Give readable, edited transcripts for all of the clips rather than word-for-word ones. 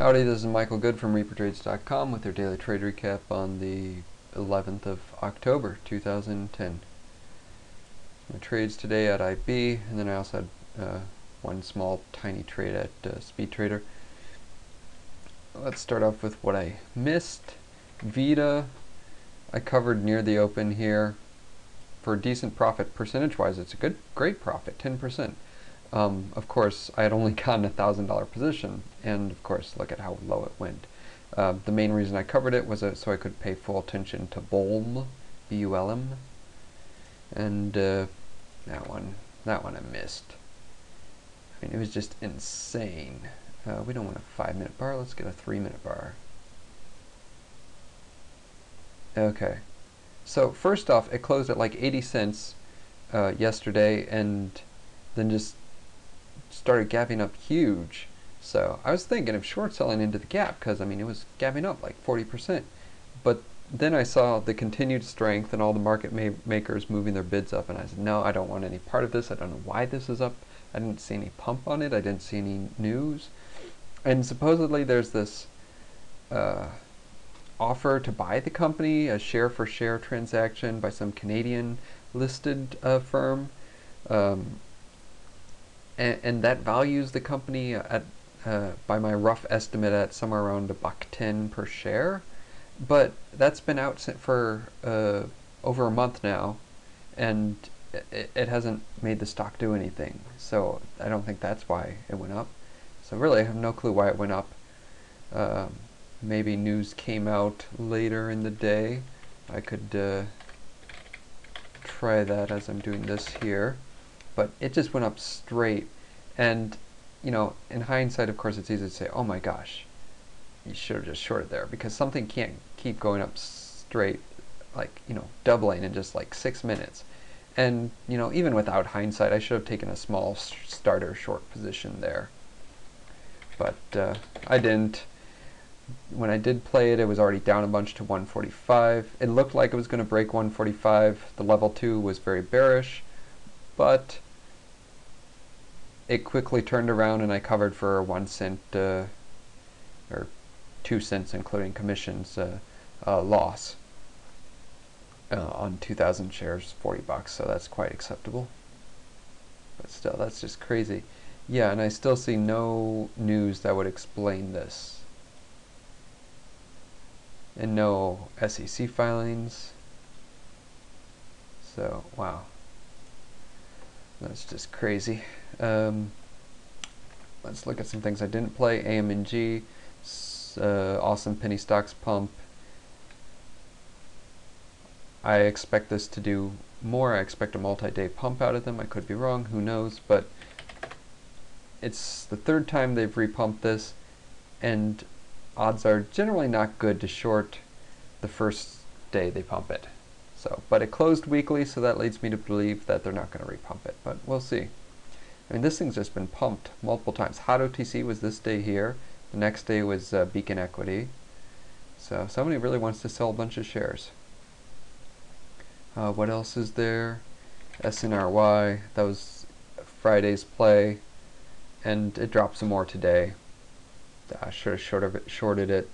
Howdy, this is Michael Good from ReaperTrades.com with your daily trade recap on the 11th of October 2010. My trades today at IB, and then I also had one small tiny trade at Speed Trader. Let's start off with what I missed. Vita, I covered near the open here for a decent profit. Percentage-wise, it's a great profit, 10%. Of course, I had only gotten a $1,000 position, and of course, look at how low it went. The main reason I covered it was so I could pay full attention to BULM, B-U-L-M, and that one I missed. I mean, it was just insane. We don't want a 5-minute bar, let's get a 3-minute bar. Okay, so first off, it closed at like 80 cents yesterday, and then just started gapping up huge. So I was thinking of short selling into the gap because I mean it was gapping up like 40%. But then I saw the continued strength and all the market makers moving their bids up, and I said, no, I don't want any part of this. I don't know why this is up. I didn't see any pump on it. I didn't see any news. And supposedly there's this offer to buy the company, a share for share transaction by some Canadian listed firm. And that values the company at, by my rough estimate, at somewhere around $1.10 per share. But that's been out for over a month now, and it hasn't made the stock do anything. So I don't think that's why it went up. So really, I have no clue why it went up. Maybe news came out later in the day. I could try that as I'm doing this here. But it just went up straight, and you know, in hindsight, of course, it's easy to say, oh my gosh, you should have just shorted there, because something can't keep going up straight, like, you know, doubling in just like 6 minutes. And you know, even without hindsight, I should have taken a small starter short position there, but I didn't. When I did play it, it was already down a bunch to 145. It looked like it was going to break 145. The level 2 was very bearish, but it quickly turned around and I covered for a 1 cent or 2 cents including commissions loss on 2,000 shares, $40, so that's quite acceptable. But still, that's just crazy. Yeah, and I still see no news that would explain this. And no SEC filings. So, wow. That's just crazy. Let's look at some things I didn't play. AMNG, awesome penny stocks pump. I expect this to do more. I expect a multi-day pump out of them. I could be wrong, who knows, but it's the third time they've repumped this, and odds are generally not good to short the first day they pump it. So, but it closed weekly, so that leads me to believe that they're not going to repump it, but we'll see. I mean, this thing's just been pumped multiple times. Hot OTC was this day here. The next day was Beacon Equity. So somebody really wants to sell a bunch of shares. What else is there? SNRY, that was Friday's play, and it dropped some more today. I should have shorted it,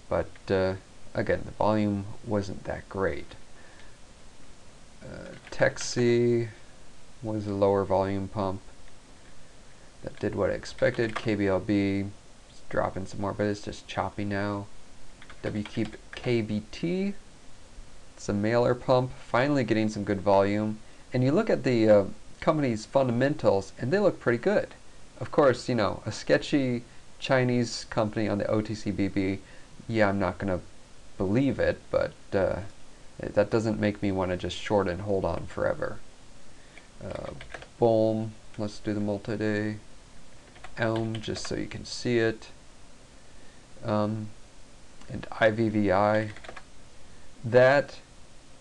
but again, the volume wasn't that great. Texi was a lower volume pump that did what I expected. KBLB is dropping some more, but it's just choppy now. KBT, it's a mailer pump, finally getting some good volume. And you look at the company's fundamentals, and they look pretty good. Of course, you know, a sketchy Chinese company on the OTCBB, yeah, I'm not going to believe it, but that doesn't make me want to just short and hold on forever. BULM, let's do the multi-day. ELM, just so you can see it. And IVVI. That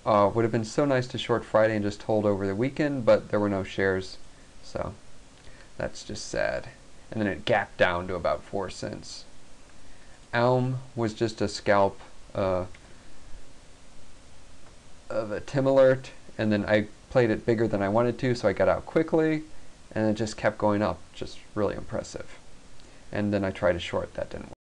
would have been so nice to short Friday and just hold over the weekend, but there were no shares, so that's just sad. And then it gapped down to about 4 cents. ELM was just a scalp of a Tim alert, and then I played it bigger than I wanted to, so I got out quickly, and it just kept going up. Just really impressive. And then I tried to short, that didn't